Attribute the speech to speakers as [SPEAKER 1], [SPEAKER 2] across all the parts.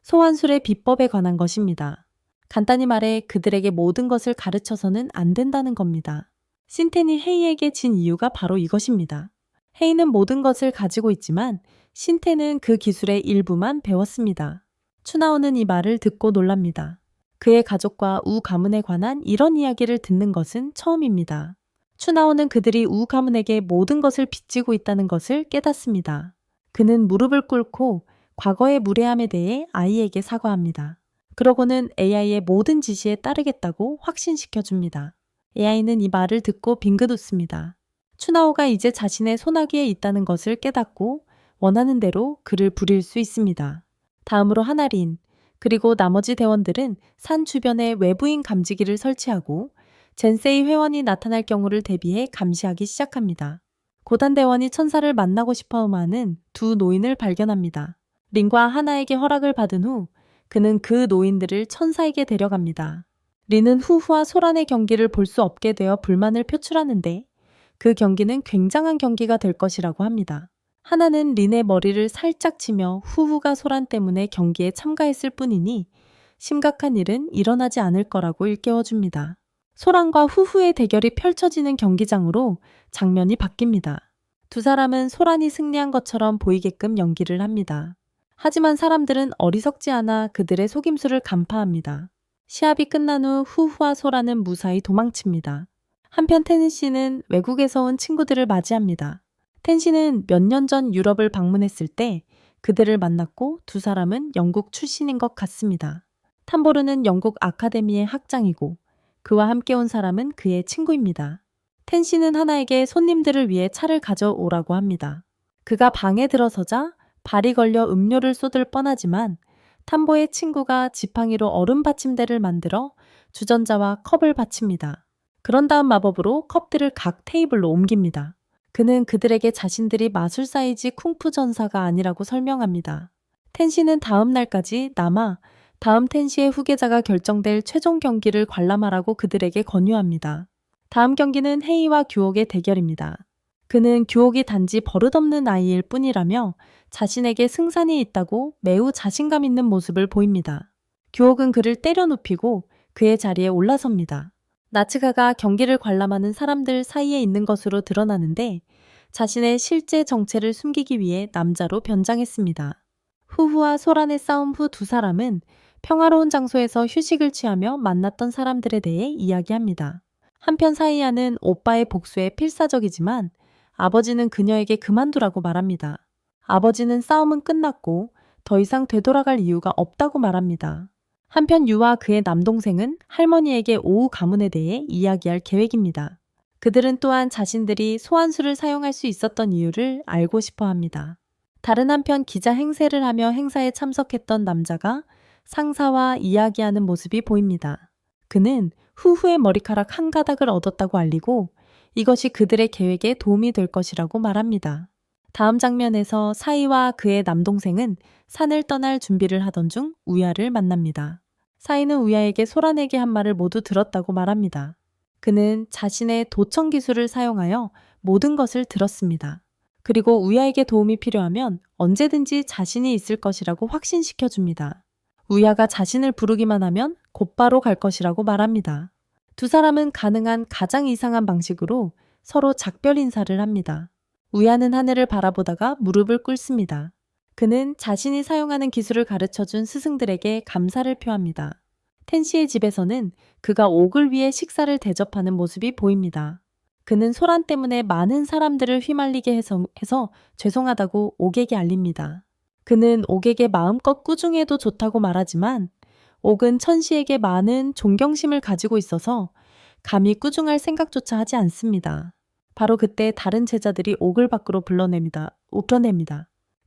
[SPEAKER 1] 소환술의 비법에 관한 것입니다. 간단히 말해 그들에게 모든 것을 가르쳐서는 안 된다는 겁니다. 신텐이 헤이에게 진 이유가 바로 이것입니다. 헤이는 모든 것을 가지고 있지만 신텐은 그 기술의 일부만 배웠습니다. 추나오는 이 말을 듣고 놀랍니다. 그의 가족과 우 가문에 관한 이런 이야기를 듣는 것은 처음입니다. 추나오는 그들이 우 가문에게 모든 것을 빚지고 있다는 것을 깨닫습니다. 그는 무릎을 꿇고 과거의 무례함에 대해 아이에게 사과합니다. 그러고는 AI의 모든 지시에 따르겠다고 확신시켜줍니다. AI는 이 말을 듣고 빙긋 웃습니다. 추나오가 이제 자신의 소나기에 있다는 것을 깨닫고 원하는 대로 그를 부릴 수 있습니다. 다음으로 하나린, 그리고 나머지 대원들은 산 주변에 외부인 감지기를 설치하고 젠세이 회원이 나타날 경우를 대비해 감시하기 시작합니다. 고단 대원이 천사를 만나고 싶어하는 두 노인을 발견합니다. 린과 하나에게 허락을 받은 후 그는 그 노인들을 천사에게 데려갑니다. 린은 후후와 소란의 경기를 볼 수 없게 되어 불만을 표출하는데 그 경기는 굉장한 경기가 될 것이라고 합니다. 하나는 린의 머리를 살짝 치며 후후가 소란 때문에 경기에 참가했을 뿐이니 심각한 일은 일어나지 않을 거라고 일깨워줍니다. 소란과 후후의 대결이 펼쳐지는 경기장으로 장면이 바뀝니다. 두 사람은 소란이 승리한 것처럼 보이게끔 연기를 합니다. 하지만 사람들은 어리석지 않아 그들의 속임수를 간파합니다. 시합이 끝난 후 후후와 소란은 무사히 도망칩니다. 한편 텐씨는 외국에서 온 친구들을 맞이합니다. 텐씨는 몇 년 전 유럽을 방문했을 때 그들을 만났고 두 사람은 영국 출신인 것 같습니다. 탐보르는 영국 아카데미의 학장이고 그와 함께 온 사람은 그의 친구입니다. 텐씨는 하나에게 손님들을 위해 차를 가져오라고 합니다. 그가 방에 들어서자 발이 걸려 음료를 쏟을 뻔하지만 탐보의 친구가 지팡이로 얼음 받침대를 만들어 주전자와 컵을 받칩니다. 그런 다음 마법으로 컵들을 각 테이블로 옮깁니다. 그는 그들에게 자신들이 마술사이지 쿵푸 전사가 아니라고 설명합니다. 텐씨는 다음 날까지 남아 다음 텐씨의 후계자가 결정될 최종 경기를 관람하라고 그들에게 권유합니다. 다음 경기는 헤이와 규옥의 대결입니다. 그는 규옥이 단지 버릇없는 아이일 뿐이라며 자신에게 승산이 있다고 매우 자신감 있는 모습을 보입니다. 규옥은 그를 때려 눕히고 그의 자리에 올라섭니다. 나츠가가 경기를 관람하는 사람들 사이에 있는 것으로 드러나는데 자신의 실제 정체를 숨기기 위해 남자로 변장했습니다. 후후와 소란의 싸움 후 두 사람은 평화로운 장소에서 휴식을 취하며 만났던 사람들에 대해 이야기합니다. 한편 사이아는 오빠의 복수에 필사적이지만 아버지는 그녀에게 그만두라고 말합니다. 아버지는 싸움은 끝났고 더 이상 되돌아갈 이유가 없다고 말합니다. 한편 유와 그의 남동생은 할머니에게 오우 가문에 대해 이야기할 계획입니다. 그들은 또한 자신들이 소환수를 사용할 수 있었던 이유를 알고 싶어 합니다. 다른 한편 기자 행세를 하며 행사에 참석했던 남자가 상사와 이야기하는 모습이 보입니다. 그는 후후의 머리카락 한 가닥을 얻었다고 알리고 이것이 그들의 계획에 도움이 될 것이라고 말합니다. 다음 장면에서 사이와 그의 남동생은 산을 떠날 준비를 하던 중 우야를 만납니다. 사이는 우야에게 소란에게 한 말을 모두 들었다고 말합니다. 그는 자신의 도청 기술을 사용하여 모든 것을 들었습니다. 그리고 우야에게 도움이 필요하면 언제든지 자신이 있을 것이라고 확신시켜줍니다. 우야가 자신을 부르기만 하면 곧바로 갈 것이라고 말합니다. 두 사람은 가능한 가장 이상한 방식으로 서로 작별 인사를 합니다. 우야는 하늘을 바라보다가 무릎을 꿇습니다. 그는 자신이 사용하는 기술을 가르쳐준 스승들에게 감사를 표합니다. 텐시의 집에서는 그가 옥을 위해 식사를 대접하는 모습이 보입니다. 그는 소란 때문에 많은 사람들을 휘말리게 해서 죄송하다고 옥에게 알립니다. 그는 옥에게 마음껏 꾸중해도 좋다고 말하지만 옥은 천시에게 많은 존경심을 가지고 있어서 감히 꾸중할 생각조차 하지 않습니다. 바로 그때 다른 제자들이 옥을 밖으로 불러냅니다.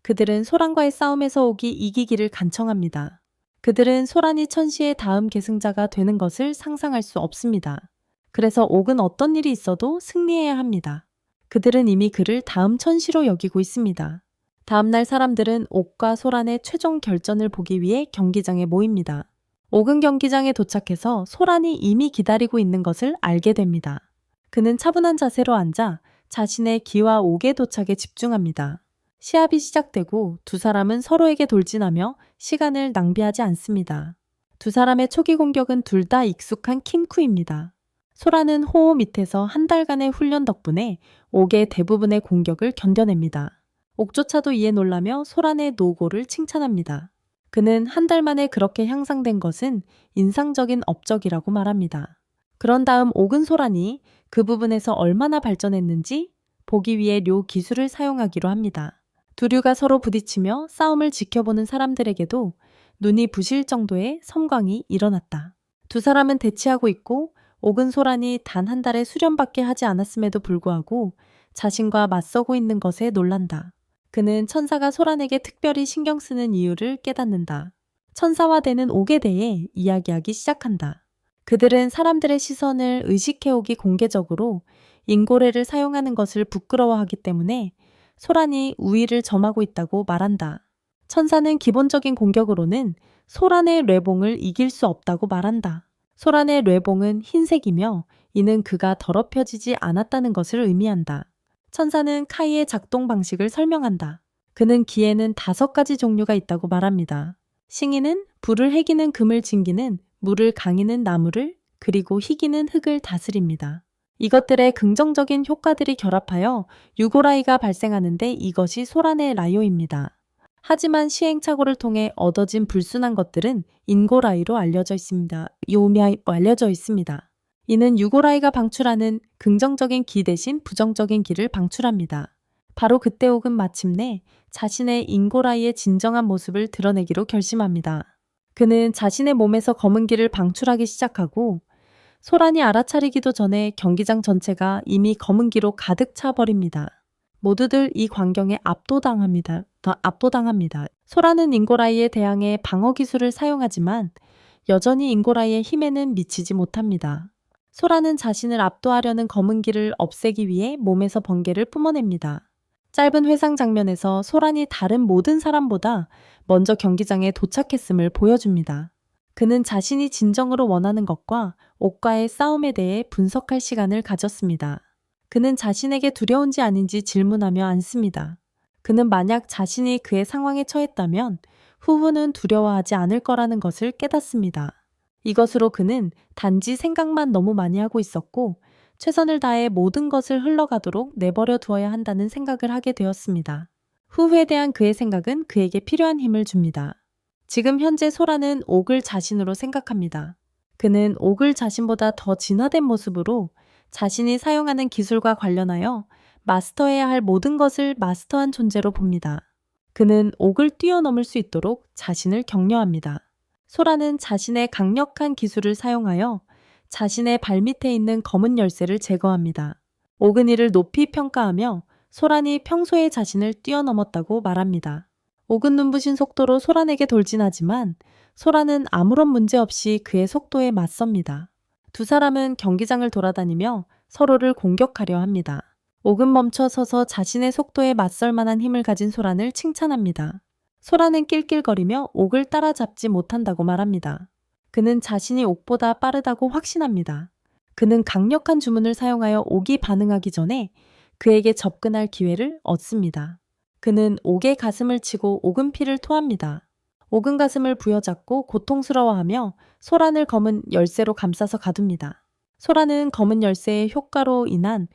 [SPEAKER 1] 그들은 소란과의 싸움에서 옥이 이기기를 간청합니다. 그들은 소란이 천시의 다음 계승자가 되는 것을 상상할 수 없습니다. 그래서 옥은 어떤 일이 있어도 승리해야 합니다. 그들은 이미 그를 다음 천시로 여기고 있습니다. 다음날 사람들은 옥과 소란의 최종 결전을 보기 위해 경기장에 모입니다. 옥은 경기장에 도착해서 소란이 이미 기다리고 있는 것을 알게 됩니다. 그는 차분한 자세로 앉아 자신의 기와 옥의 도착에 집중합니다. 시합이 시작되고 두 사람은 서로에게 돌진하며 시간을 낭비하지 않습니다. 두 사람의 초기 공격은 둘 다 익숙한 킹쿠입니다. 소라는 호호 밑에서 한 달간의 훈련 덕분에 옥의 대부분의 공격을 견뎌냅니다. 옥조차도 이에 놀라며 소란의 노고를 칭찬합니다. 그는 한 달 만에 그렇게 향상된 것은 인상적인 업적이라고 말합니다. 그런 다음 옥은 소란이 그 부분에서 얼마나 발전했는지 보기 위해 료 기술을 사용하기로 합니다. 두 류가 서로 부딪히며 싸움을 지켜보는 사람들에게도 눈이 부실 정도의 섬광이 일어났다. 두 사람은 대치하고 있고 옥은 소란이 단 한 달의 수련밖에 하지 않았음에도 불구하고 자신과 맞서고 있는 것에 놀란다. 그는 천사가 소란에게 특별히 신경 쓰는 이유를 깨닫는다. 천사와 되는 옥에 대해 이야기하기 시작한다. 그들은 사람들의 시선을 의식해오기 공개적으로 인고래를 사용하는 것을 부끄러워하기 때문에 소란이 우위를 점하고 있다고 말한다. 천사는 기본적인 공격으로는 소란의 뇌봉을 이길 수 없다고 말한다. 소란의 뇌봉은 흰색이며 이는 그가 더럽혀지지 않았다는 것을 의미한다. 천사는 카이의 작동 방식을 설명한다. 그는 기에는 5가지 종류가 있다고 말합니다. 싱이는 불을 해기는 금을 징기는 물을 강이는 나무를 그리고 희기는 흙을 다스립니다. 이것들의 긍정적인 효과들이 결합하여 유고라이가 발생하는데 이것이 소란의 라요입니다. 하지만 시행착오를 통해 얻어진 불순한 것들은 인고라이로 알려져 있습니다. 알려져 있습니다. 이는 유고라이가 방출하는 긍정적인 기 대신 부정적인 기를 방출합니다. 바로 그때 옥은 마침내 자신의 인고라이의 진정한 모습을 드러내기로 결심합니다. 그는 자신의 몸에서 검은 기를 방출하기 시작하고 소란이 알아차리기도 전에 경기장 전체가 이미 검은 기로 가득 차 버립니다. 모두들 이 광경에 압도당합니다. 소란은 인고라이에 대항해 방어 기술을 사용하지만 여전히 인고라이의 힘에는 미치지 못합니다. 소라는 자신을 압도하려는 검은 기를 없애기 위해 몸에서 번개를 뿜어냅니다. 짧은 회상 장면에서 소란이 다른 모든 사람보다 먼저 경기장에 도착했음을 보여줍니다. 그는 자신이 진정으로 원하는 것과 옥과의 싸움에 대해 분석할 시간을 가졌습니다. 그는 자신에게 두려운지 아닌지 질문하며 앉습니다. 그는 만약 자신이 그의 상황에 처했다면 후후는 두려워하지 않을 거라는 것을 깨닫습니다. 이것으로 그는 단지 생각만 너무 많이 하고 있었고 최선을 다해 모든 것을 흘러가도록 내버려 두어야 한다는 생각을 하게 되었습니다. 후후에 대한 그의 생각은 그에게 필요한 힘을 줍니다. 지금 현재 소라는 옥을 자신으로 생각합니다. 그는 옥을 자신보다 더 진화된 모습으로 자신이 사용하는 기술과 관련하여 마스터해야 할 모든 것을 마스터한 존재로 봅니다. 그는 옥을 뛰어넘을 수 있도록 자신을 격려합니다. 소라는 자신의 강력한 기술을 사용하여 자신의 발밑에 있는 검은 열쇠를 제거합니다. 옥은 이를 높이 평가하며 소란이 평소의 자신을 뛰어넘었다고 말합니다. 옥은 눈부신 속도로 소란에게 돌진하지만 소란은 아무런 문제 없이 그의 속도에 맞섭니다. 두 사람은 경기장을 돌아다니며 서로를 공격하려 합니다. 옥은 멈춰 서서 자신의 속도에 맞설 만한 힘을 가진 소란을 칭찬합니다. 소라는 낄낄거리며 옥을 따라잡지 못한다고 말합니다. 그는 자신이 옥보다 빠르다고 확신합니다. 그는 강력한 주문을 사용하여 옥이 반응하기 전에 그에게 접근할 기회를 얻습니다. 그는 옥의 가슴을 치고 옥은 피를 토합니다. 옥은 가슴을 부여잡고 고통스러워하며 소란을 검은 열쇠로 감싸서 가둡니다. 소란은 검은 열쇠의 효과로 인한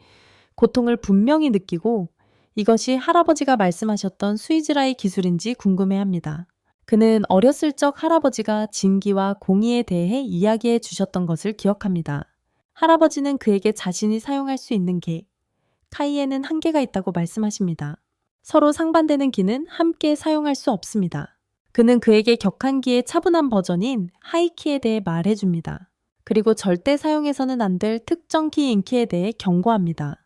[SPEAKER 1] 고통을 분명히 느끼고 이것이 할아버지가 말씀하셨던 스위즈라의 기술인지 궁금해합니다. 그는 어렸을 적 할아버지가 진기와 공의에 대해 이야기해 주셨던 것을 기억합니다. 할아버지는 그에게 자신이 사용할 수 있는 개, 카이에는 한계가 있다고 말씀하십니다. 서로 상반되는 기는 함께 사용할 수 없습니다. 그는 그에게 격한 기의 차분한 버전인 하이키에 대해 말해줍니다. 그리고 절대 사용해서는 안 될 특정 키 인키에 대해 경고합니다.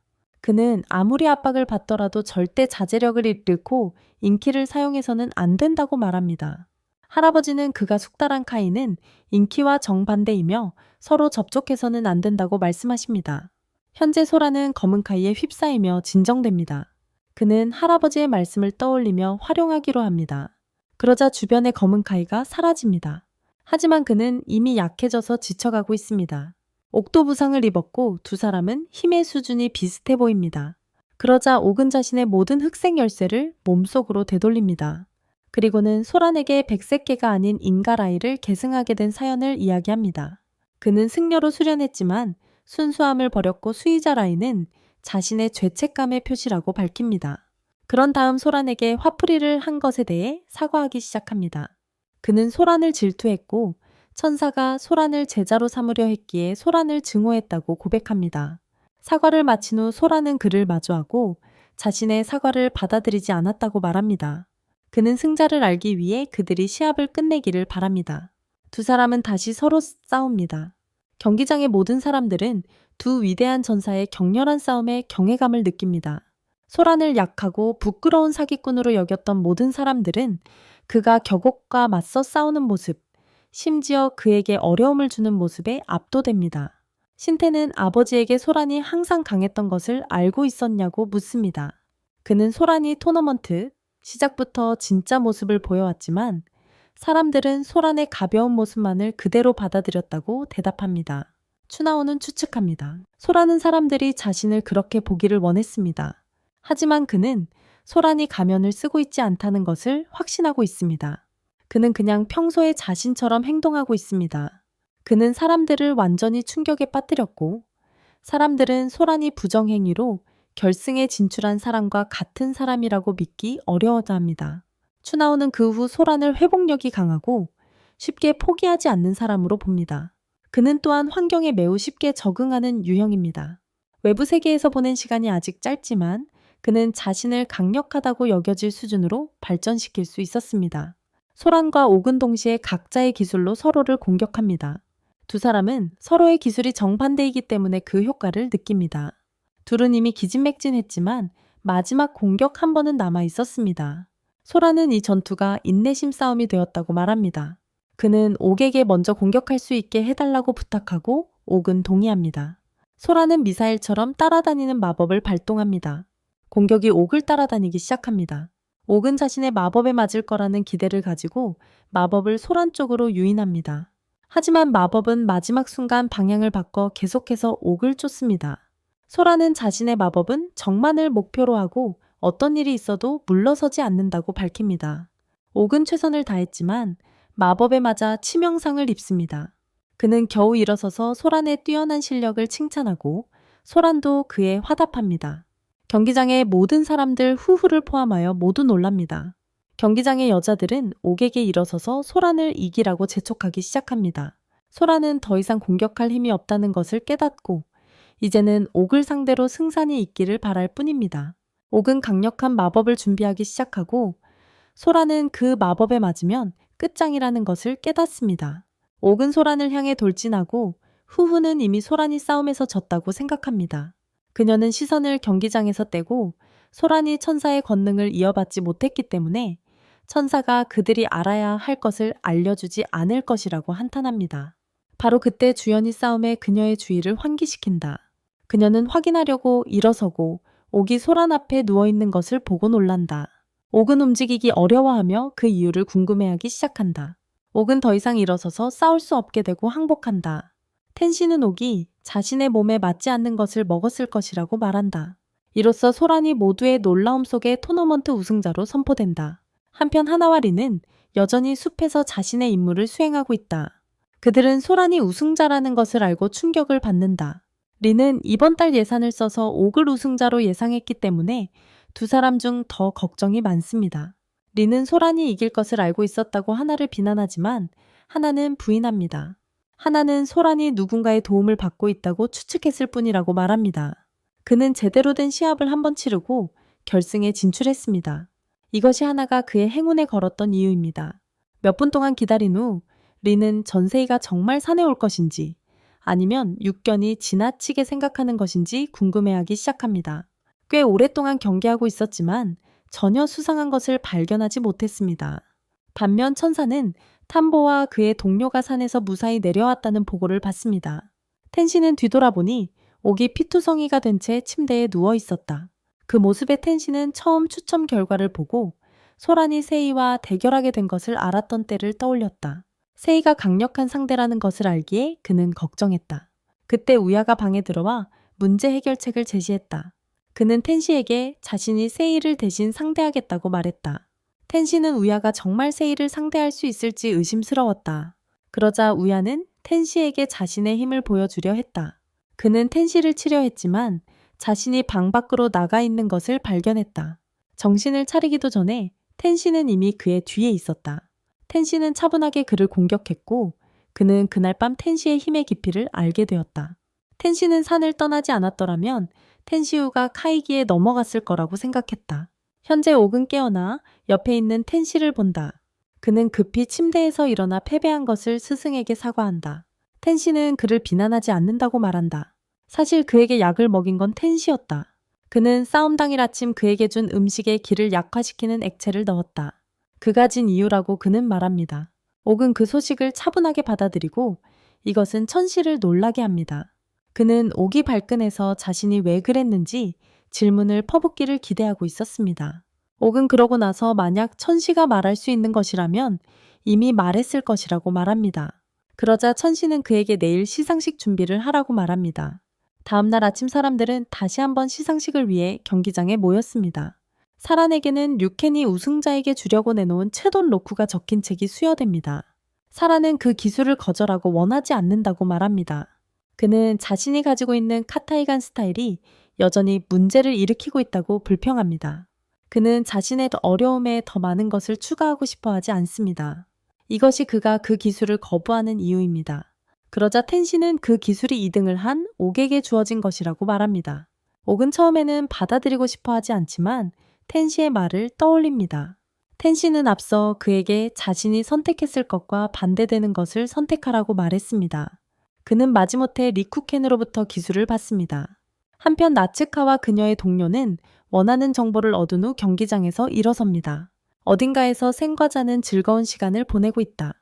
[SPEAKER 1] 그는 아무리 압박을 받더라도 절대 자제력을 잃고 인키를 사용해서는 안 된다고 말합니다. 할아버지는 그가 숙달한 카이는 인키와 정반대이며 서로 접촉해서는 안 된다고 말씀하십니다. 현재 소라는 검은 카이에 휩싸이며 진정됩니다. 그는 할아버지의 말씀을 떠올리며 활용하기로 합니다. 그러자 주변의 검은 카이가 사라집니다. 하지만 그는 이미 약해져서 지쳐가고 있습니다. 옥도 부상을 입었고 두 사람은 힘의 수준이 비슷해 보입니다. 그러자 옥은 자신의 모든 흑색 열쇠를 몸속으로 되돌립니다. 그리고는 소란에게 백색계가 아닌 인가라이를 계승하게 된 사연을 이야기합니다. 그는 승려로 수련했지만 순수함을 버렸고 수의자 라이는 자신의 죄책감의 표시라고 밝힙니다. 그런 다음 소란에게 화풀이를 한 것에 대해 사과하기 시작합니다. 그는 소란을 질투했고 천사가 소란을 제자로 삼으려 했기에 소란을 증오했다고 고백합니다. 사과를 마친 후 소란은 그를 마주하고 자신의 사과를 받아들이지 않았다고 말합니다. 그는 승자를 알기 위해 그들이 시합을 끝내기를 바랍니다. 두 사람은 다시 서로 싸웁니다. 경기장의 모든 사람들은 두 위대한 전사의 격렬한 싸움에 경외감을 느낍니다. 소란을 약하고 부끄러운 사기꾼으로 여겼던 모든 사람들은 그가 격옥과 맞서 싸우는 모습, 심지어 그에게 어려움을 주는 모습에 압도됩니다. 신태는 아버지에게 소란이 항상 강했던 것을 알고 있었냐고 묻습니다. 그는 소란이 토너먼트 시작부터 진짜 모습을 보여왔지만 사람들은 소란의 가벼운 모습만을 그대로 받아들였다고 대답합니다. 추나오는 추측합니다. 소란은 사람들이 자신을 그렇게 보기를 원했습니다. 하지만 그는 소란이 가면을 쓰고 있지 않다는 것을 확신하고 있습니다. 그는 그냥 평소에 자신처럼 행동하고 있습니다. 그는 사람들을 완전히 충격에 빠뜨렸고 사람들은 소란이 부정행위로 결승에 진출한 사람과 같은 사람이라고 믿기 어려워합니다. 추나오는 그 후 소란을 회복력이 강하고 쉽게 포기하지 않는 사람으로 봅니다. 그는 또한 환경에 매우 쉽게 적응하는 유형입니다. 외부 세계에서 보낸 시간이 아직 짧지만 그는 자신을 강력하다고 여겨질 수준으로 발전시킬 수 있었습니다. 소란과 옥은 동시에 각자의 기술로 서로를 공격합니다. 두 사람은 서로의 기술이 정반대이기 때문에 그 효과를 느낍니다. 둘은 이미 기진맥진했지만 마지막 공격 한 번은 남아 있었습니다. 소란은 이 전투가 인내심 싸움이 되었다고 말합니다. 그는 옥에게 먼저 공격할 수 있게 해달라고 부탁하고 옥은 동의합니다. 소란은 미사일처럼 따라다니는 마법을 발동합니다. 공격이 옥을 따라다니기 시작합니다. 옥은 자신의 마법에 맞을 거라는 기대를 가지고 마법을 소란 쪽으로 유인합니다. 하지만 마법은 마지막 순간 방향을 바꿔 계속해서 옥을 쫓습니다. 소란은 자신의 마법은 정만을 목표로 하고 어떤 일이 있어도 물러서지 않는다고 밝힙니다. 옥은 최선을 다했지만 마법에 맞아 치명상을 입습니다. 그는 겨우 일어서서 소란의 뛰어난 실력을 칭찬하고 소란도 그에 화답합니다. 경기장의 모든 사람들 후후를 포함하여 모두 놀랍니다. 경기장의 여자들은 옥에게 일어서서 소란을 이기라고 재촉하기 시작합니다. 소란은 더 이상 공격할 힘이 없다는 것을 깨닫고 이제는 옥을 상대로 승산이 있기를 바랄 뿐입니다. 옥은 강력한 마법을 준비하기 시작하고 소란은 그 마법에 맞으면 끝장이라는 것을 깨닫습니다. 옥은 소란을 향해 돌진하고 후후는 이미 소란이 싸움에서 졌다고 생각합니다. 그녀는 시선을 경기장에서 떼고 소란이 천사의 권능을 이어받지 못했기 때문에 천사가 그들이 알아야 할 것을 알려주지 않을 것이라고 한탄합니다. 바로 그때 주연이 싸움에 그녀의 주의를 환기시킨다. 그녀는 확인하려고 일어서고 옥이 소란 앞에 누워있는 것을 보고 놀란다. 옥은 움직이기 어려워하며 그 이유를 궁금해하기 시작한다. 옥은 더 이상 일어서서 싸울 수 없게 되고 항복한다. 텐시는 옥이 자신의 몸에 맞지 않는 것을 먹었을 것이라고 말한다. 이로써 소란이 모두의 놀라움 속에 토너먼트 우승자로 선포된다. 한편 하나와 리는 여전히 숲에서 자신의 임무를 수행하고 있다. 그들은 소란이 우승자라는 것을 알고 충격을 받는다. 리는 이번 달 예산을 써서 옥을 우승자로 예상했기 때문에 두 사람 중 더 걱정이 많습니다. 리는 소란이 이길 것을 알고 있었다고 하나를 비난하지만 하나는 부인합니다. 하나는 소란이 누군가의 도움을 받고 있다고 추측했을 뿐이라고 말합니다. 그는 제대로 된 시합을 한번 치르고 결승에 진출했습니다. 이것이 하나가 그의 행운에 걸었던 이유입니다. 몇 분 동안 기다린 후 리는 전세이가 정말 산에 올 것인지 아니면 육견이 지나치게 생각하는 것인지 궁금해하기 시작합니다. 꽤 오랫동안 경계하고 있었지만 전혀 수상한 것을 발견하지 못했습니다. 반면 천사는 탐보와 그의 동료가 산에서 무사히 내려왔다는 보고를 받습니다. 텐시는 뒤돌아보니 옥이 피투성이가 된 채 침대에 누워 있었다. 그 모습의 텐시는 처음 추첨 결과를 보고 소란이 세이와 대결하게 된 것을 알았던 때를 떠올렸다. 세이가 강력한 상대라는 것을 알기에 그는 걱정했다. 그때 우야가 방에 들어와 문제 해결책을 제시했다. 그는 텐시에게 자신이 세이를 대신 상대하겠다고 말했다. 텐시는 우야가 정말 세이를 상대할 수 있을지 의심스러웠다. 그러자 우야는 텐시에게 자신의 힘을 보여주려 했다. 그는 텐시를 치려 했지만 자신이 방 밖으로 나가 있는 것을 발견했다. 정신을 차리기도 전에 텐시는 이미 그의 뒤에 있었다. 텐시는 차분하게 그를 공격했고 그는 그날 밤 텐시의 힘의 깊이를 알게 되었다. 텐시는 산을 떠나지 않았더라면 텐시우가 카이기에 넘어갔을 거라고 생각했다. 현재 옥은 깨어나 옆에 있는 텐시를 본다. 그는 급히 침대에서 일어나 패배한 것을 스승에게 사과한다. 텐시는 그를 비난하지 않는다고 말한다. 사실 그에게 약을 먹인 건 텐시였다. 그는 싸움 당일 아침 그에게 준 음식에 기를 약화시키는 액체를 넣었다. 그가 진 이유라고 그는 말합니다. 옥은 그 소식을 차분하게 받아들이고 이것은 천시를 놀라게 합니다. 그는 옥이 발끈해서 자신이 왜 그랬는지 질문을 퍼붓기를 기대하고 있었습니다. 옥은 그러고 나서 만약 천시가 말할 수 있는 것이라면 이미 말했을 것이라고 말합니다. 그러자 천시는 그에게 내일 시상식 준비를 하라고 말합니다. 다음날 아침 사람들은 다시 한번 시상식을 위해 경기장에 모였습니다. 사란에게는 류켄이 우승자에게 주려고 내놓은 채돈 로쿠가 적힌 책이 수여됩니다. 사란은 그 기술을 거절하고 원하지 않는다고 말합니다. 그는 자신이 가지고 있는 카타이간 스타일이 여전히 문제를 일으키고 있다고 불평합니다. 그는 자신의 어려움에 더 많은 것을 추가하고 싶어 하지 않습니다. 이것이 그가 그 기술을 거부하는 이유입니다. 그러자 텐시는 그 기술이 2등을 한 옥에게 주어진 것이라고 말합니다. 옥은 처음에는 받아들이고 싶어 하지 않지만 텐시의 말을 떠올립니다. 텐시는 앞서 그에게 자신이 선택했을 것과 반대되는 것을 선택하라고 말했습니다. 그는 마지못해 리쿠켄으로부터 기술을 받습니다. 한편 나츠카와 그녀의 동료는 원하는 정보를 얻은 후 경기장에서 일어섭니다. 어딘가에서 생과자는 즐거운 시간을 보내고 있다.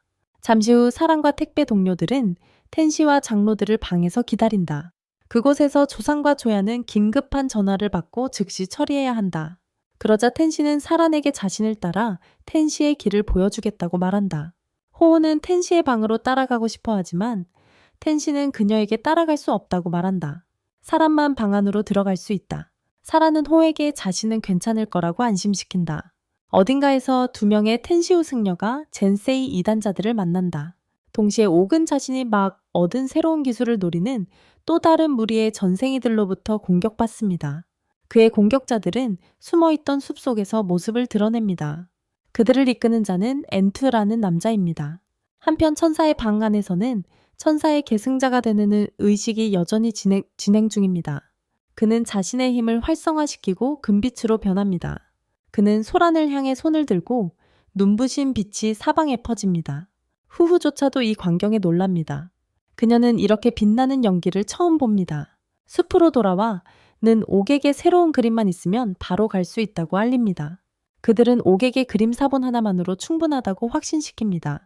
[SPEAKER 1] 잠시 후 사랑과 택배 동료들은 텐시와 장로들을 방에서 기다린다. 그곳에서 조상과 조야는 긴급한 전화를 받고 즉시 처리해야 한다. 그러자 텐시는 사란에게 자신을 따라 텐시의 길을 보여주겠다고 말한다. 호우는 텐시의 방으로 따라가고 싶어 하지만 텐시는 그녀에게 따라갈 수 없다고 말한다. 사란만 방 안으로 들어갈 수 있다. 사란은 호에게 자신은 괜찮을 거라고 안심시킨다. 어딘가에서 2명의 텐시우 승려가 젠세이 2단자들을 만난다. 동시에 옥은 자신이 막 얻은 새로운 기술을 노리는 또 다른 무리의 전생이들로부터 공격받습니다. 그의 공격자들은 숨어있던 숲속에서 모습을 드러냅니다. 그들을 이끄는 자는 엔투라는 남자입니다. 한편 천사의 방 안에서는 천사의 계승자가 되는 의식이 여전히 진행 중입니다. 그는 자신의 힘을 활성화시키고 금빛으로 변합니다. 그는 소란을 향해 손을 들고 눈부신 빛이 사방에 퍼집니다. 후후조차도 이 광경에 놀랍니다. 그녀는 이렇게 빛나는 연기를 처음 봅니다. 숲으로 돌아와 는 옥에게 새로운 그림만 있으면 바로 갈 수 있다고 알립니다. 그들은 옥에게 그림 사본 하나만으로 충분하다고 확신시킵니다.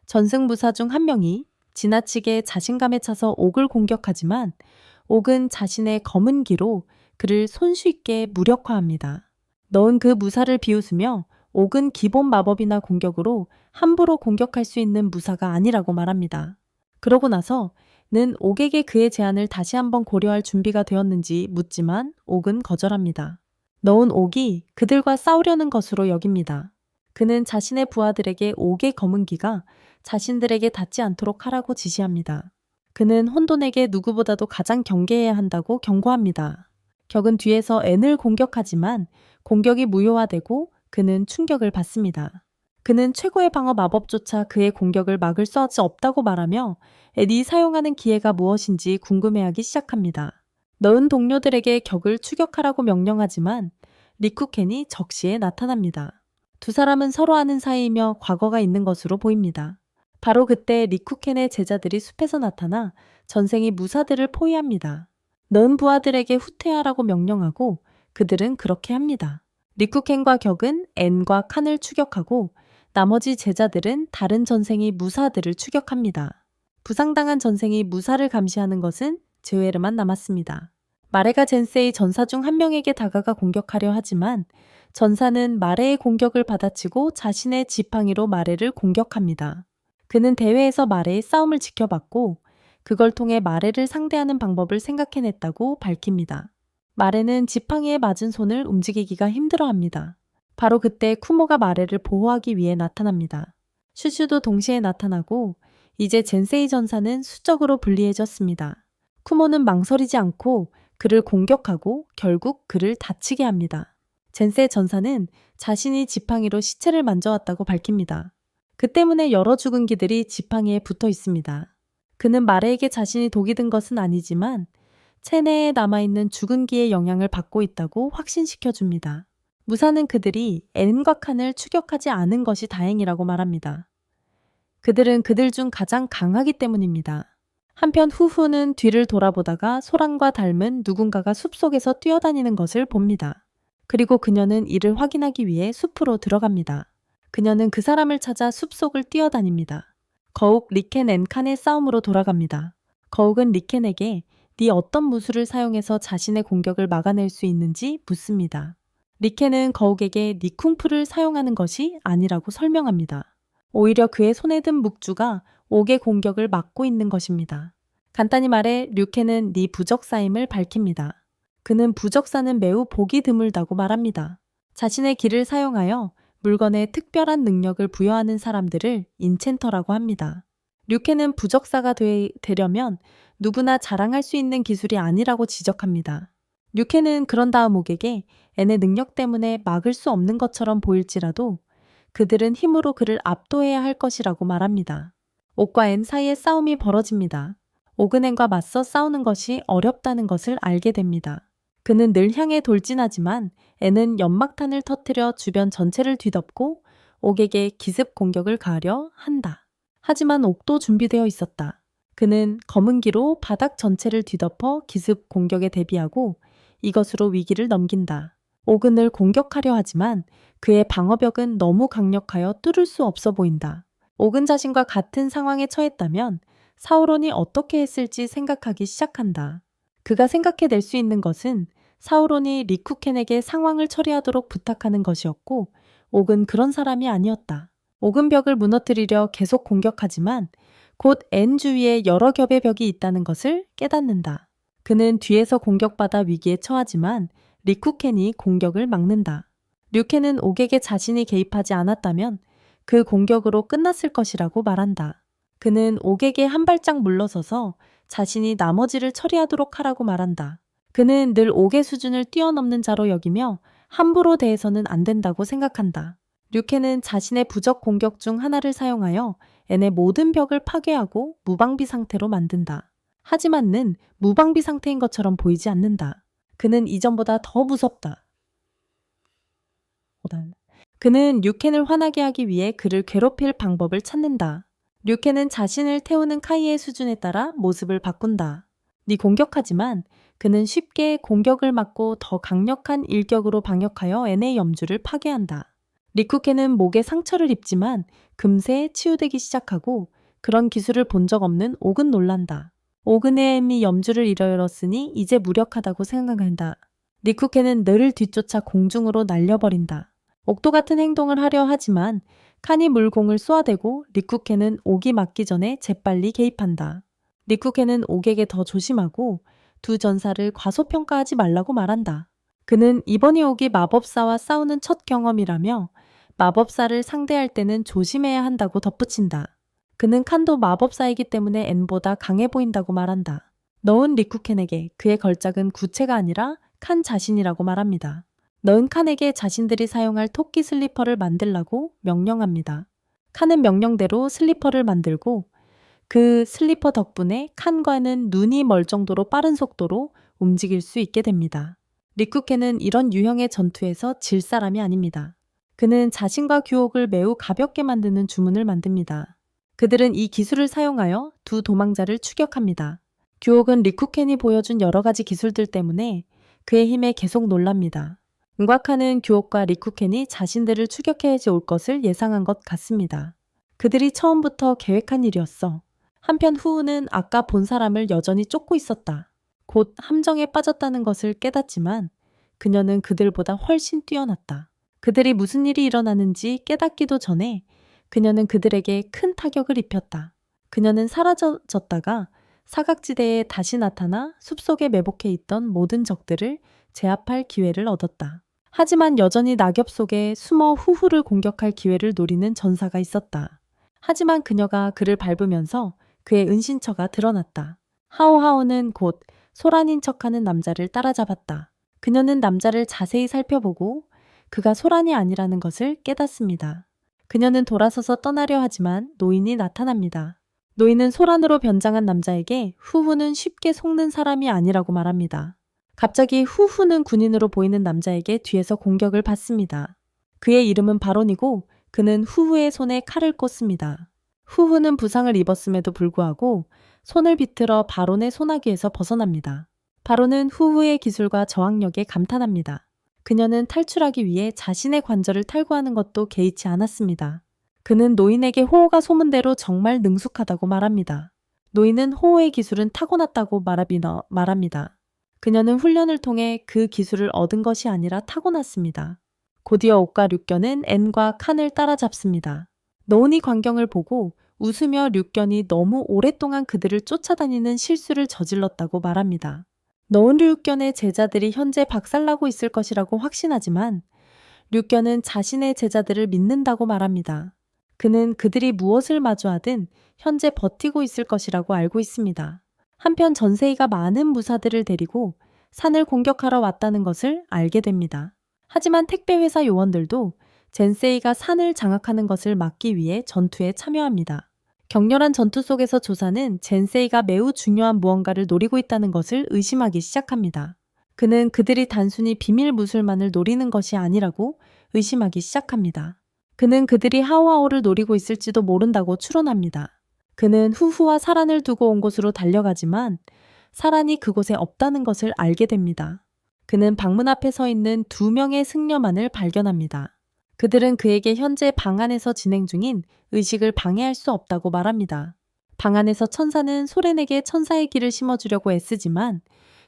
[SPEAKER 1] 전승무사 중 한 명이 지나치게 자신감에 차서 옥을 공격하지만 옥은 자신의 검은 기로 그를 손쉽게 무력화합니다. 넣은 그 무사를 비웃으며 옥은 기본 마법이나 공격으로 함부로 공격할 수 있는 무사가 아니라고 말합니다. 그러고 나서 는 옥에게 그의 제안을 다시 한번 고려할 준비가 되었는지 묻지만 옥은 거절합니다. 넣은 옥이 그들과 싸우려는 것으로 여깁니다. 그는 자신의 부하들에게 옥의 검은 기가 자신들에게 닿지 않도록 하라고 지시합니다. 그는 혼돈에게 누구보다도 가장 경계해야 한다고 경고합니다. 격은 뒤에서 앤을 공격하지만 공격이 무효화되고 그는 충격을 받습니다. 그는 최고의 방어 마법조차 그의 공격을 막을 수 없다고 말하며 앤이 사용하는 기회가 무엇인지 궁금해하기 시작합니다. 넣은 동료들에게 격을 추격하라고 명령하지만 리쿠켄이 적시에 나타납니다. 두 사람은 서로 아는 사이이며 과거가 있는 것으로 보입니다. 바로 그때 리쿠켄의 제자들이 숲에서 나타나 전생이 무사들을 포위합니다. 넣은 부하들에게 후퇴하라고 명령하고 그들은 그렇게 합니다. 리쿠켄과 격은 앤과 칸을 추격하고 나머지 제자들은 다른 전생이 무사들을 추격합니다. 부상당한 전생이 무사를 감시하는 것은 제웨르만 남았습니다. 마레가 젠세이 전사 중 한 명에게 다가가 공격하려 하지만 전사는 마레의 공격을 받아치고 자신의 지팡이로 마레를 공격합니다. 그는 대회에서 마레의 싸움을 지켜봤고 그걸 통해 마레를 상대하는 방법을 생각해냈다고 밝힙니다. 마레는 지팡이에 맞은 손을 움직이기가 힘들어합니다. 바로 그때 쿠모가 마레를 보호하기 위해 나타납니다. 슈슈도 동시에 나타나고 이제 젠세이 전사는 수적으로 불리해졌습니다. 쿠모는 망설이지 않고 그를 공격하고 결국 그를 다치게 합니다. 젠세 전사는 자신이 지팡이로 시체를 만져왔다고 밝힙니다. 그 때문에 여러 죽은 기들이 지팡이에 붙어 있습니다. 그는 마레에게 자신이 독이 든 것은 아니지만 체내에 남아있는 죽은 기의 영향을 받고 있다고 확신시켜줍니다. 무사는 그들이 앤과 칸을 추격하지 않은 것이 다행이라고 말합니다. 그들은 그들 중 가장 강하기 때문입니다. 한편 후후는 뒤를 돌아보다가 소란과 닮은 누군가가 숲속에서 뛰어다니는 것을 봅니다. 그리고 그녀는 이를 확인하기 위해 숲으로 들어갑니다. 그녀는 그 사람을 찾아 숲속을 뛰어다닙니다. 거욱 리켄 앤 칸의 싸움으로 돌아갑니다. 거욱은 리켄에게 네 어떤 무술을 사용해서 자신의 공격을 막아낼 수 있는지 묻습니다. 리켄은 거욱에게 니쿵푸를 사용하는 것이 아니라고 설명합니다. 오히려 그의 손에 든 묵주가 옥의 공격을 막고 있는 것입니다. 간단히 말해 류켄은 네 부적사임을 밝힙니다. 그는 부적사는 매우 보기 드물다고 말합니다. 자신의 기를 사용하여 물건에 특별한 능력을 부여하는 사람들을 인챈터라고 합니다. 류켄은 부적사가 되려면 누구나 자랑할 수 있는 기술이 아니라고 지적합니다. 류켄은 그런 다음 옥에게 앤의 능력 때문에 막을 수 없는 것처럼 보일지라도 그들은 힘으로 그를 압도해야 할 것이라고 말합니다. 옥과 앤 사이에 싸움이 벌어집니다. 옥은 앤과 맞서 싸우는 것이 어렵다는 것을 알게 됩니다. 그는 늘 향해 돌진하지만 앤은 연막탄을 터뜨려 주변 전체를 뒤덮고 옥에게 기습 공격을 가하려 한다. 하지만 옥도 준비되어 있었다. 그는 검은 기로 바닥 전체를 뒤덮어 기습 공격에 대비하고 이것으로 위기를 넘긴다. 옥은 늘 공격하려 하지만 그의 방어벽은 너무 강력하여 뚫을 수 없어 보인다. 옥은 자신과 같은 상황에 처했다면 사우론이 어떻게 했을지 생각하기 시작한다. 그가 생각해낼 수 있는 것은 사우론이 리쿠켄에게 상황을 처리하도록 부탁하는 것이었고 옥은 그런 사람이 아니었다. 옥은 벽을 무너뜨리려 계속 공격하지만 곧 앤 주위에 여러 겹의 벽이 있다는 것을 깨닫는다. 그는 뒤에서 공격받아 위기에 처하지만 리쿠켄이 공격을 막는다. 류켄은 옥에게 자신이 개입하지 않았다면 그 공격으로 끝났을 것이라고 말한다. 그는 옥에게 한 발짝 물러서서 자신이 나머지를 처리하도록 하라고 말한다. 그는 늘 옥의 수준을 뛰어넘는 자로 여기며 함부로 대해서는 안 된다고 생각한다. 류켄은 자신의 부적 공격 중 하나를 사용하여 앤의 모든 벽을 파괴하고 무방비 상태로 만든다. 하지만 는 무방비 상태인 것처럼 보이지 않는다. 그는 이전보다 더 무섭다. 그는 류켄을 화나게 하기 위해 그를 괴롭힐 방법을 찾는다. 류켄은 자신을 태우는 카이의 수준에 따라 모습을 바꾼다. 네 공격하지만 그는 쉽게 공격을 막고 더 강력한 일격으로 방역하여 앤의 염주를 파괴한다. 리쿠켄은 목에 상처를 입지만 금세 치유되기 시작하고 그런 기술을 본 적 없는 옥은 놀란다. 옥은의 엠이 염주를 잃었으니 이제 무력하다고 생각한다. 리쿠켄은 늘 뒤쫓아 공중으로 날려버린다. 옥도 같은 행동을 하려 하지만 칸이 물공을 쏘아대고 리쿠켄은 옥이 맞기 전에 재빨리 개입한다. 리쿠켄은 옥에게 더 조심하고 두 전사를 과소평가하지 말라고 말한다. 그는 이번이 옥이 마법사와 싸우는 첫 경험이라며 마법사를 상대할 때는 조심해야 한다고 덧붙인다. 그는 칸도 마법사이기 때문에 앤보다 강해 보인다고 말한다. 너은 리쿠켄에게 그의 걸작은 구체가 아니라 칸 자신이라고 말합니다. 너은 칸에게 자신들이 사용할 토끼 슬리퍼를 만들라고 명령합니다. 칸은 명령대로 슬리퍼를 만들고 그 슬리퍼 덕분에 칸과는 눈이 멀 정도로 빠른 속도로 움직일 수 있게 됩니다. 리쿠켄은 이런 유형의 전투에서 질 사람이 아닙니다. 그는 자신과 규옥을 매우 가볍게 만드는 주문을 만듭니다. 그들은 이 기술을 사용하여 두 도망자를 추격합니다. 규옥은 리쿠켄이 보여준 여러 가지 기술들 때문에 그의 힘에 계속 놀랍니다. 은곽하는 규옥과 리쿠켄이 자신들을 추격해 올 것을 예상한 것 같습니다. 그들이 처음부터 계획한 일이었어. 한편 후우는 아까 본 사람을 여전히 쫓고 있었다. 곧 함정에 빠졌다는 것을 깨닫지만 그녀는 그들보다 훨씬 뛰어났다. 그들이 무슨 일이 일어나는지 깨닫기도 전에 그녀는 그들에게 큰 타격을 입혔다. 그녀는 사라졌다가 사각지대에 다시 나타나 숲속에 매복해 있던 모든 적들을 제압할 기회를 얻었다. 하지만 여전히 낙엽 속에 숨어 후후를 공격할 기회를 노리는 전사가 있었다. 하지만 그녀가 그를 밟으면서 그의 은신처가 드러났다. 하오하오는 곧 소란인 척하는 남자를 따라잡았다. 그녀는 남자를 자세히 살펴보고 그가 소란이 아니라는 것을 깨닫습니다. 그녀는 돌아서서 떠나려 하지만 노인이 나타납니다. 노인은 소란으로 변장한 남자에게 후후는 쉽게 속는 사람이 아니라고 말합니다. 갑자기 후후는 군인으로 보이는 남자에게 뒤에서 공격을 받습니다. 그의 이름은 바론이고 그는 후후의 손에 칼을 꽂습니다. 후후는 부상을 입었음에도 불구하고 손을 비틀어 바론의 소나기에서 벗어납니다. 바론은 후후의 기술과 저항력에 감탄합니다. 그녀는 탈출하기 위해 자신의 관절을 탈구하는 것도 개의치 않았습니다. 그는 노인에게 호호가 소문대로 정말 능숙하다고 말합니다. 노인은 호호의 기술은 타고났다고 말합니다. 그녀는 훈련을 통해 그 기술을 얻은 것이 아니라 타고났습니다. 곧이어 옥과 류견은 앤과 칸을 따라잡습니다. 노은이 광경을 보고 웃으며 류견이 너무 오랫동안 그들을 쫓아다니는 실수를 저질렀다고 말합니다. 노은 류견의 제자들이 현재 박살나고 있을 것이라고 확신하지만 류견은 자신의 제자들을 믿는다고 말합니다. 그는 그들이 무엇을 마주하든 현재 버티고 있을 것이라고 알고 있습니다. 한편 전세이가 많은 무사들을 데리고 산을 공격하러 왔다는 것을 알게 됩니다. 하지만 택배회사 요원들도 젠세이가 산을 장악하는 것을 막기 위해 전투에 참여합니다. 격렬한 전투 속에서 조사는 젠세이가 매우 중요한 무언가를 노리고 있다는 것을 의심하기 시작합니다. 그는 그들이 단순히 비밀 무술만을 노리는 것이 아니라고 의심하기 시작합니다. 그는 그들이 하오하오를 노리고 있을지도 모른다고 추론합니다. 그는 후후와 사란을 두고 온 곳으로 달려가지만 사란이 그곳에 없다는 것을 알게 됩니다. 그는 방문 앞에 서 있는 2명의 승려만을 발견합니다. 그들은 그에게 현재 방 안에서 진행 중인 의식을 방해할 수 없다고 말합니다. 방 안에서 천사는 소렌에게 천사의 길을 심어주려고 애쓰지만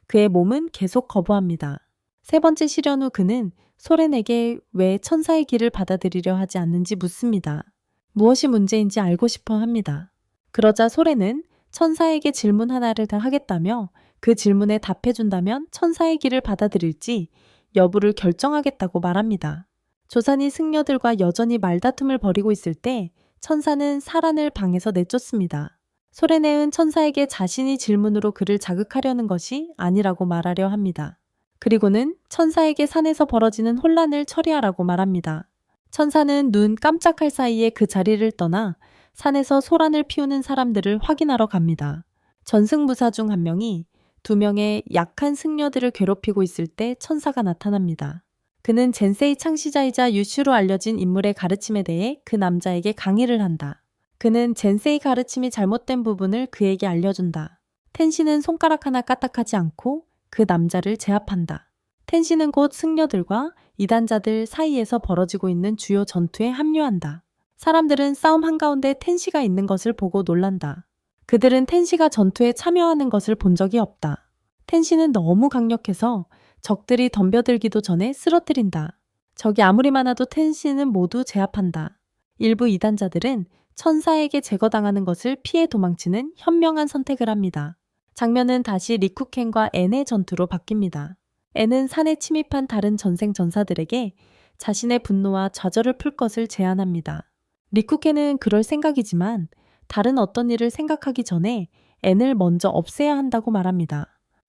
[SPEAKER 1] 그의 몸은 계속 거부합니다. 3번째 실현 후 그는 소렌에게 왜 천사의 길을 받아들이려 하지 않는지 묻습니다. 무엇이 문제인지 알고 싶어 합니다. 그러자 소렌은 천사에게 질문 하나를 더 하겠다며 그 질문에 답해준다면 천사의 길을 받아들일지 여부를 결정하겠다고 말합니다. 조산이 승려들과 여전히 말다툼을 벌이고 있을 때 천사는 사란을 방에서 내쫓습니다. 소렌에은 천사에게 자신이 질문으로 그를 자극하려는 것이 아니라고 말하려 합니다. 그리고는 천사에게 산에서 벌어지는 혼란을 처리하라고 말합니다. 천사는 눈 깜짝할 사이에 그 자리를 떠나 산에서 소란을 피우는 사람들을 확인하러 갑니다. 전승무사 중 한 명이 2명의 약한 승려들을 괴롭히고 있을 때 천사가 나타납니다. 그는 젠세이 창시자이자 유슈로 알려진 인물의 가르침에 대해 그 남자에게 강의를 한다. 그는 젠세이 가르침이 잘못된 부분을 그에게 알려준다. 텐시는 손가락 하나 까딱하지 않고 그 남자를 제압한다. 텐시는 곧 승려들과 이단자들 사이에서 벌어지고 있는 주요 전투에 합류한다. 사람들은 싸움 한가운데 텐시가 있는 것을 보고 놀란다. 그들은 텐시가 전투에 참여하는 것을 본 적이 없다. 텐시는 너무 강력해서 적들이 덤벼들기도 전에 쓰러뜨린다. 적이 아무리 많아도 텐시는 모두 제압한다. 일부 이단자들은 천사에게 제거당하는 것을 피해 도망치는 현명한 선택을 합니다. 장면은 다시 리쿠켄과 앤의 전투로 바뀝니다. 앤은 산에 침입한 다른 전생 전사들에게 자신의 분노와 좌절을 풀 것을 제안합니다. 리쿠켄은 그럴 생각이지만 다른 어떤 일을 생각하기 전에 앤을 먼저 없애야 한다고 말합니다.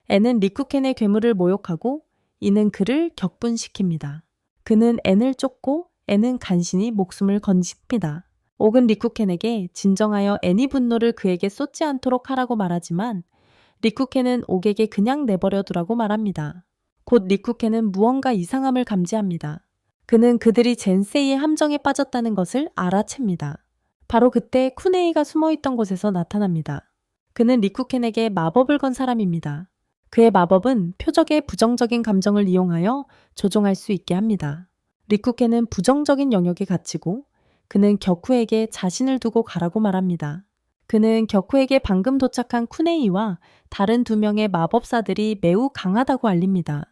[SPEAKER 1] 앤은 리쿠켄의 괴물을 모욕하고 이는 그를 격분시킵니다. 그는 앤을 쫓고 앤은 간신히 목숨을 건집니다. 옥은 리쿠켄에게 진정하여 앤이 분노를 그에게 쏟지 않도록 하라고 말하지만 리쿠켄은 옥에게 그냥 내버려 두라고 말합니다. 곧 리쿠켄은 무언가 이상함을 감지합니다. 그는 그들이 젠세이의 함정에 빠졌다는 것을 알아챕니다. 바로 그때 쿠네이가 숨어있던 곳에서 나타납니다. 그는 리쿠켄에게 마법을 건 사람입니다. 그의 마법은 표적의 부정적인 감정을 이용하여 조종할 수 있게 합니다. 리쿠켄은 부정적인 영역에 갇히고 그는 격후에게 자신을 두고 가라고 말합니다. 그는 격후에게 방금 도착한 쿠네이와 다른 2명의 마법사들이 매우 강하다고 알립니다.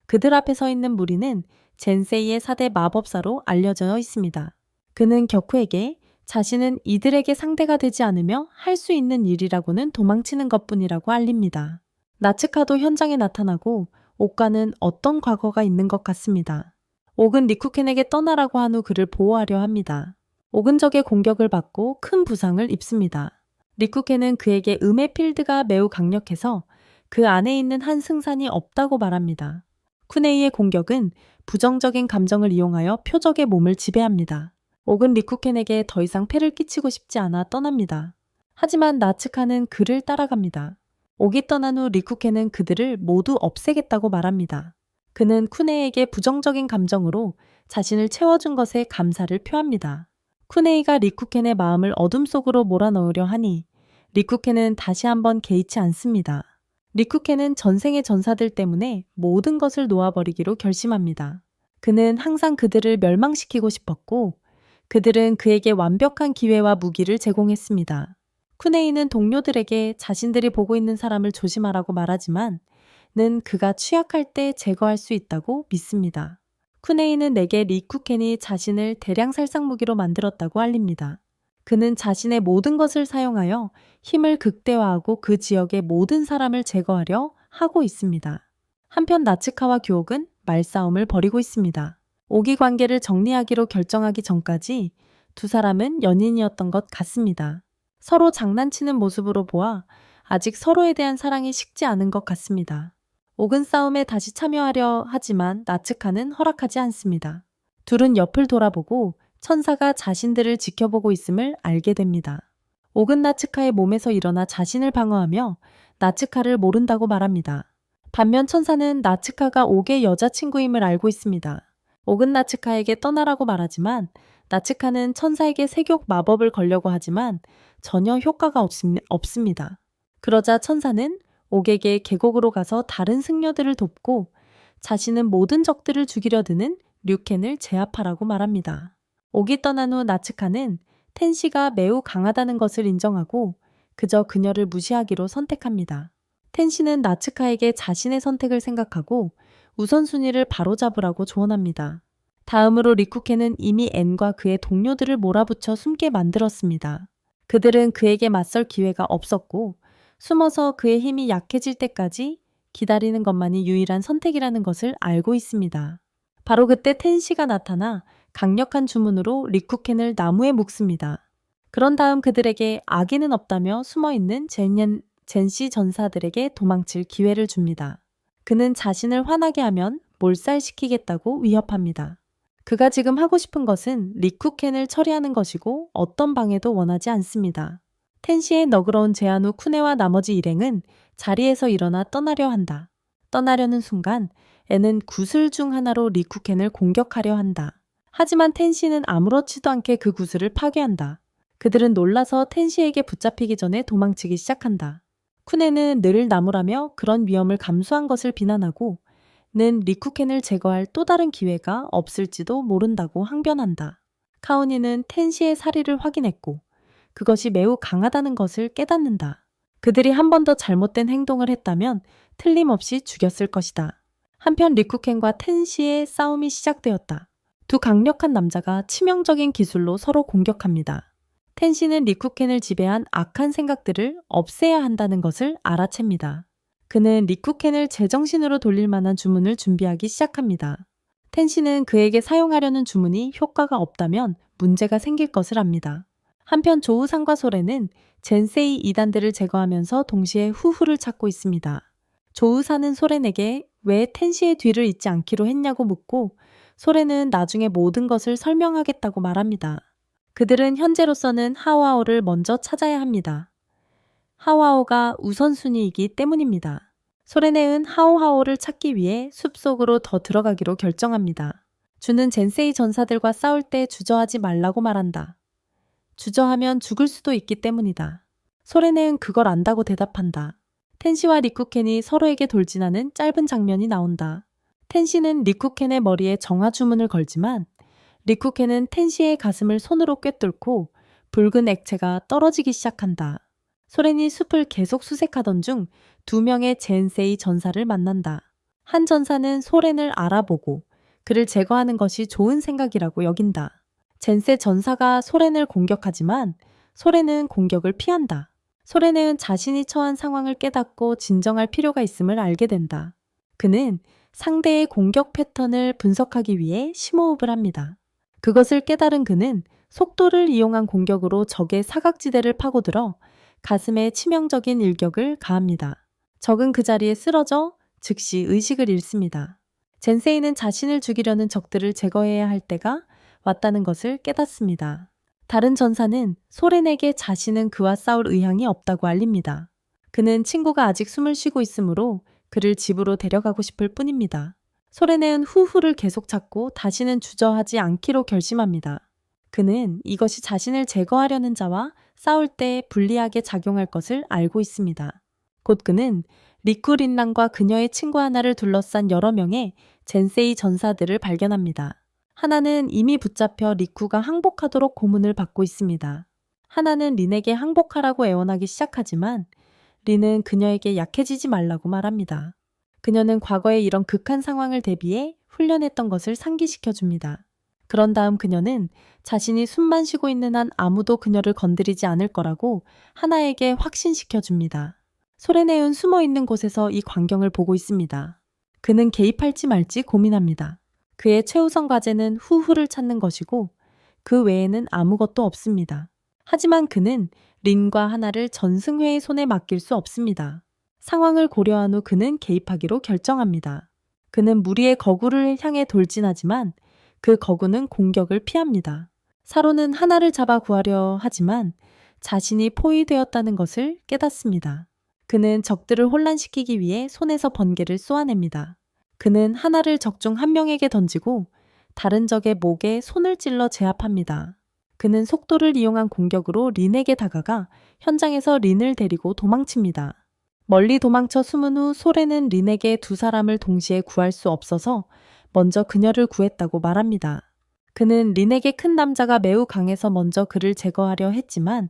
[SPEAKER 1] 그들 앞에 서 있는 무리는 젠세이의 4대 마법사로 알려져 있습니다. 그는 격후에게 자신은 이들에게 상대가 되지 않으며 할 수 있는 일이라고는 도망치는 것뿐이라고 알립니다. 나츠카도 현장에 나타나고 옥과는 어떤 과거가 있는 것 같습니다. 옥은 리쿠켄에게 떠나라고 한 후 그를 보호하려 합니다. 옥은 적의 공격을 받고 큰 부상을 입습니다. 리쿠켄은 그에게 음의 필드가 매우 강력해서 그 안에 있는 한 승산이 없다고 말합니다. 쿠네이의 공격은 부정적인 감정을 이용하여 표적의 몸을 지배합니다. 옥은 리쿠켄에게 더 이상 폐를 끼치고 싶지 않아 떠납니다. 하지만 나츠카는 그를 따라갑니다. 옥이 떠난 후 리쿠켄은 그들을 모두 없애겠다고 말합니다. 그는 쿠네이에게 부정적인 감정으로 자신을 채워준 것에 감사를 표합니다. 쿠네이가 리쿠켄의 마음을 어둠 속으로 몰아넣으려 하니 리쿠켄은 다시 한번 개의치 않습니다. 리쿠켄은 전생의 전사들 때문에 모든 것을 놓아버리기로 결심합니다. 그는 항상 그들을 멸망시키고 싶었고 그들은 그에게 완벽한 기회와 무기를 제공했습니다. 쿠네이는 동료들에게 자신들이 보고 있는 사람을 조심하라고 말하지만 는 그가 취약할 때 제거할 수 있다고 믿습니다. 쿠네이는 내게 리쿠켄이 자신을 대량 살상 무기로 만들었다고 알립니다. 그는 자신의 모든 것을 사용하여 힘을 극대화하고 그 지역의 모든 사람을 제거하려 하고 있습니다. 한편 나츠카와 교옥은 말싸움을 벌이고 있습니다. 오기 관계를 정리하기로 결정하기 전까지 두 사람은 연인이었던 것 같습니다. 서로 장난치는 모습으로 보아 아직 서로에 대한 사랑이 식지 않은 것 같습니다. 옥은 싸움에 다시 참여하려 하지만 나츠카는 허락하지 않습니다. 둘은 옆을 돌아보고 천사가 자신들을 지켜보고 있음을 알게 됩니다. 옥은 나츠카의 몸에서 일어나 자신을 방어하며 나츠카를 모른다고 말합니다. 반면 천사는 나츠카가 옥의 여자친구임을 알고 있습니다. 옥은 나츠카에게 떠나라고 말하지만 나츠카는 천사에게 세욕 마법을 걸려고 하지만 전혀 효과가 없습니다. 그러자 천사는 옥에게 계곡으로 가서 다른 승려들을 돕고 자신은 모든 적들을 죽이려 드는 류켄을 제압하라고 말합니다. 옥이 떠난 후 나츠카는 텐시가 매우 강하다는 것을 인정하고 그저 그녀를 무시하기로 선택합니다. 텐시는 나츠카에게 자신의 선택을 생각하고 우선순위를 바로잡으라고 조언합니다. 다음으로 리쿠켄은 이미 앤과 그의 동료들을 몰아붙여 숨게 만들었습니다. 그들은 그에게 맞설 기회가 없었고 숨어서 그의 힘이 약해질 때까지 기다리는 것만이 유일한 선택이라는 것을 알고 있습니다. 바로 그때 텐시가 나타나 강력한 주문으로 리쿠켄을 나무에 묶습니다. 그런 다음 그들에게 악의는 없다며 숨어있는 젠시 전사들에게 도망칠 기회를 줍니다. 그는 자신을 화나게 하면 몰살시키겠다고 위협합니다. 그가 지금 하고 싶은 것은 리쿠켄을 처리하는 것이고 어떤 방해도 원하지 않습니다. 텐시의 너그러운 제안 후 쿠네와 나머지 일행은 자리에서 일어나 떠나려 한다. 떠나려는 순간 애는 구슬 중 하나로 리쿠켄을 공격하려 한다. 하지만 텐시는 아무렇지도 않게 그 구슬을 파괴한다. 그들은 놀라서 텐시에게 붙잡히기 전에 도망치기 시작한다. 쿠네는 늘 나무라며 그런 위험을 감수한 것을 비난하고 는 리쿠켄을 제거할 또 다른 기회가 없을지도 모른다고 항변한다. 카오니는 텐시의 사리를 확인했고 그것이 매우 강하다는 것을 깨닫는다. 그들이 한 번 더 잘못된 행동을 했다면 틀림없이 죽였을 것이다. 한편 리쿠켄과 텐시의 싸움이 시작되었다. 두 강력한 남자가 치명적인 기술로 서로 공격합니다. 텐시는 리쿠켄을 지배한 악한 생각들을 없애야 한다는 것을 알아챕니다. 그는 리쿠켄을 제정신으로 돌릴 만한 주문을 준비하기 시작합니다. 텐시는 그에게 사용하려는 주문이 효과가 없다면 문제가 생길 것을 압니다. 한편 조우상과 소래는 젠세이 이단들을 제거하면서 동시에 후후를 찾고 있습니다. 조우사는 소렌에게 왜 텐시의 뒤를 잇지 않기로 했냐고 묻고 소래는 나중에 모든 것을 설명하겠다고 말합니다. 그들은 현재로서는 하오하오를 먼저 찾아야 합니다. 하오하오가 우선순위이기 때문입니다. 소레네은 하오하오를 찾기 위해 숲속으로 더 들어가기로 결정합니다. 주는 젠세이 전사들과 싸울 때 주저하지 말라고 말한다. 주저하면 죽을 수도 있기 때문이다. 소레네는 그걸 안다고 대답한다. 텐시와 리쿠켄이 서로에게 돌진하는 짧은 장면이 나온다. 텐시는 리쿠켄의 머리에 정화 주문을 걸지만 리쿠켄은 텐시의 가슴을 손으로 꿰뚫고 붉은 액체가 떨어지기 시작한다. 소렌이 숲을 계속 수색하던 중 두 명의 젠세이 전사를 만난다. 한 전사는 소렌을 알아보고 그를 제거하는 것이 좋은 생각이라고 여긴다. 젠세 전사가 소렌을 공격하지만 소렌은 공격을 피한다. 소렌은 자신이 처한 상황을 깨닫고 진정할 필요가 있음을 알게 된다. 그는 상대의 공격 패턴을 분석하기 위해 심호흡을 합니다. 그것을 깨달은 그는 속도를 이용한 공격으로 적의 사각지대를 파고들어 가슴에 치명적인 일격을 가합니다. 적은 그 자리에 쓰러져 즉시 의식을 잃습니다. 젠세이는 자신을 죽이려는 적들을 제거해야 할 때가 왔다는 것을 깨닫습니다. 다른 전사는 소렌에게 자신은 그와 싸울 의향이 없다고 알립니다. 그는 친구가 아직 숨을 쉬고 있으므로 그를 집으로 데려가고 싶을 뿐입니다. 소렌은 후후를 계속 찾고 다시는 주저하지 않기로 결심합니다. 그는 이것이 자신을 제거하려는 자와 싸울 때 불리하게 작용할 것을 알고 있습니다. 곧 그는 리쿠 린랑과 그녀의 친구 하나를 둘러싼 여러 명의 젠세이 전사들을 발견합니다. 하나는 이미 붙잡혀 리쿠가 항복하도록 고문을 받고 있습니다. 하나는 린에게 항복하라고 애원하기 시작하지만 린은 그녀에게 약해지지 말라고 말합니다. 그녀는 과거의 이런 극한 상황을 대비해 훈련했던 것을 상기시켜줍니다. 그런 다음 그녀는 자신이 숨만 쉬고 있는 한 아무도 그녀를 건드리지 않을 거라고 하나에게 확신시켜줍니다. 소렌에은 숨어있는 곳에서 이 광경을 보고 있습니다. 그는 개입할지 말지 고민합니다. 그의 최우선 과제는 후후를 찾는 것이고 그 외에는 아무것도 없습니다. 하지만 그는 린과 하나를 전승회의 손에 맡길 수 없습니다. 상황을 고려한 후 그는 개입하기로 결정합니다. 그는 무리의 거구를 향해 돌진하지만 그 거구는 공격을 피합니다. 사로는 하나를 잡아 구하려 하지만 자신이 포위되었다는 것을 깨닫습니다. 그는 적들을 혼란시키기 위해 손에서 번개를 쏘아냅니다. 그는 하나를 적 중 한 명에게 던지고 다른 적의 목에 손을 찔러 제압합니다. 그는 속도를 이용한 공격으로 린에게 다가가 현장에서 린을 데리고 도망칩니다. 멀리 도망쳐 숨은 후 소렌은 린에게 두 사람을 동시에 구할 수 없어서 먼저 그녀를 구했다고 말합니다. 그는 린에게 큰 남자가 매우 강해서 먼저 그를 제거하려 했지만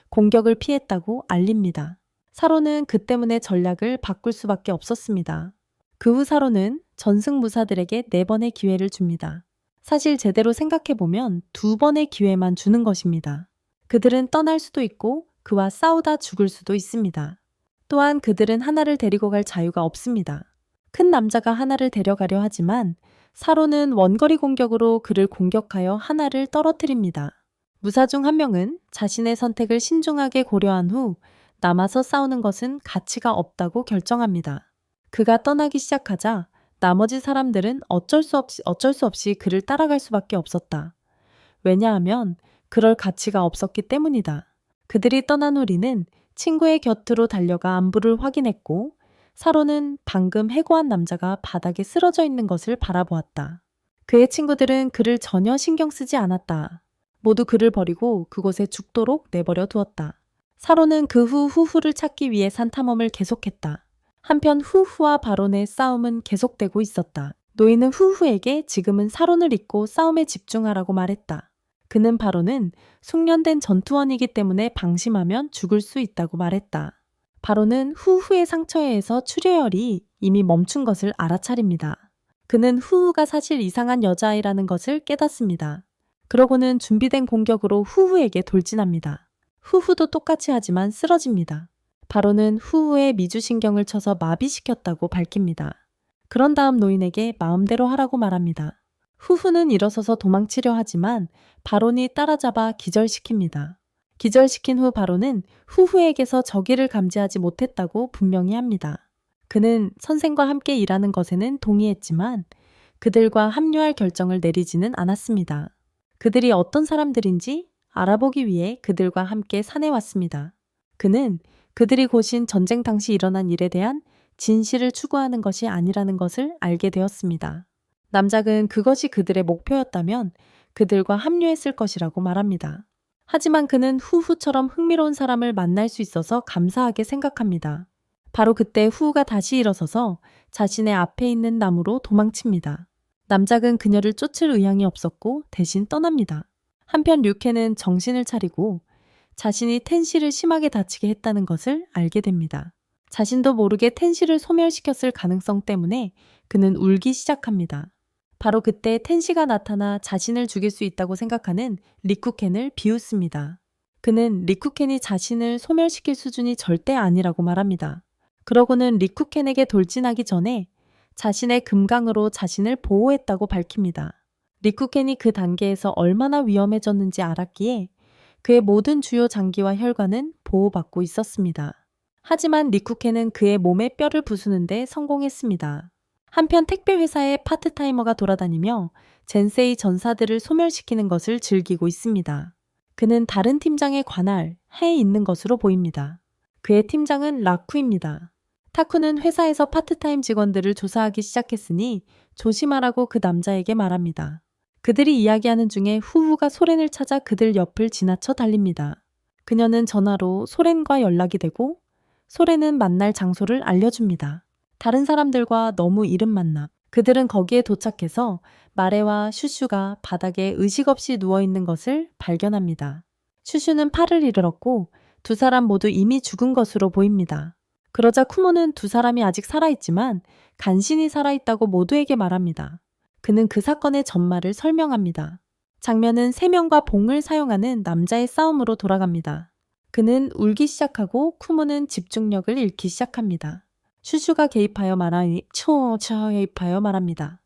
[SPEAKER 1] 공격을 피했다고 알립니다. 사로는 그 때문에 전략을 바꿀 수밖에 없었습니다. 그 후 사로는 전승무사들에게 4번의 기회를 줍니다. 사실 제대로 생각해보면 2번의 기회만 주는 것입니다. 그들은 떠날 수도 있고 그와 싸우다 죽을 수도 있습니다. 또한 그들은 하나를 데리고 갈 자유가 없습니다. 큰 남자가 하나를 데려가려 하지만 사로는 원거리 공격으로 그를 공격하여 하나를 떨어뜨립니다. 무사 중 한 명은 자신의 선택을 신중하게 고려한 후 남아서 싸우는 것은 가치가 없다고 결정합니다. 그가 떠나기 시작하자 나머지 사람들은 어쩔 수 없이 그를 따라갈 수밖에 없었다. 왜냐하면 그럴 가치가 없었기 때문이다. 그들이 떠난 후 린은 친구의 곁으로 달려가 안부를 확인했고 사로는 방금 해고한 남자가 바닥에 쓰러져 있는 것을 바라보았다. 그의 친구들은 그를 전혀 신경 쓰지 않았다. 모두 그를 버리고 그곳에 죽도록 내버려 두었다. 사로는 그 후 후후를 찾기 위해 산탐험을 계속했다. 한편 후후와 바론의 싸움은 계속되고 있었다. 노인은 후후에게 지금은 사론을 잊고 싸움에 집중하라고 말했다. 그는 바론은 숙련된 전투원이기 때문에 방심하면 죽을 수 있다고 말했다. 바론은 후후의 상처에 의해서 출혈이 이미 멈춘 것을 알아차립니다. 그는 후후가 사실 이상한 여자아이라는 것을 깨닫습니다. 그러고는 준비된 공격으로 후후에게 돌진합니다. 후후도 똑같이 하지만 쓰러집니다. 바론은 후후의 미주신경을 쳐서 마비시켰다고 밝힙니다. 그런 다음 노인에게 마음대로 하라고 말합니다. 후후는 일어서서 도망치려 하지만 바론이 따라잡아 기절시킵니다. 기절시킨 후 바론은 후후에게서 적의를 감지하지 못했다고 분명히 합니다. 그는 선생과 함께 일하는 것에는 동의했지만 그들과 합류할 결정을 내리지는 않았습니다. 그들이 어떤 사람들인지 알아보기 위해 그들과 함께 산에 왔습니다. 그는 그들이 고신 전쟁 당시 일어난 일에 대한 진실을 추구하는 것이 아니라는 것을 알게 되었습니다. 남작은 그것이 그들의 목표였다면 그들과 합류했을 것이라고 말합니다. 하지만 그는 후후처럼 흥미로운 사람을 만날 수 있어서 감사하게 생각합니다. 바로 그때 후후가 다시 일어서서 자신의 앞에 있는 나무로 도망칩니다. 남작은 그녀를 쫓을 의향이 없었고 대신 떠납니다. 한편 류케는 정신을 차리고 자신이 텐시를 심하게 다치게 했다는 것을 알게 됩니다. 자신도 모르게 텐시를 소멸시켰을 가능성 때문에 그는 울기 시작합니다. 바로 그때 텐시가 나타나 자신을 죽일 수 있다고 생각하는 리쿠켄을 비웃습니다. 그는 리쿠켄이 자신을 소멸시킬 수준이 절대 아니라고 말합니다. 그러고는 리쿠켄에게 돌진하기 전에 자신의 금강으로 자신을 보호했다고 밝힙니다. 리쿠켄이 그 단계에서 얼마나 위험해졌는지 알았기에 그의 모든 주요 장기와 혈관은 보호받고 있었습니다. 하지만 리쿠켄은 그의 몸에 뼈를 부수는데 성공했습니다. 한편 택배 회사의 파트타이머가 돌아다니며 젠세이 전사들을 소멸시키는 것을 즐기고 있습니다. 그는 다른 팀장의 관할에 있는 것으로 보입니다. 그의 팀장은 라쿠입니다. 타쿠는 회사에서 파트타임 직원들을 조사하기 시작했으니 조심하라고 그 남자에게 말합니다. 그들이 이야기하는 중에 후우가 소렌을 찾아 그들 옆을 지나쳐 달립니다. 그녀는 전화로 소렌과 연락이 되고 소렌은 만날 장소를 알려줍니다. 다른 사람들과 너무 이른 만남. 그들은 거기에 도착해서 마레와 슈슈가 바닥에 의식 없이 누워있는 것을 발견합니다. 슈슈는 팔을 잃었고 두 사람 모두 이미 죽은 것으로 보입니다. 그러자 쿠모는 두 사람이 아직 살아있지만 간신히 살아있다고 모두에게 말합니다. 그는 그 사건의 전말을 설명합니다. 장면은 세 명과 봉을 사용하는 남자의 싸움으로 돌아갑니다. 그는 울기 시작하고 쿠모는 집중력을 잃기 시작합니다. 슈슈가 개입하여 말합니다.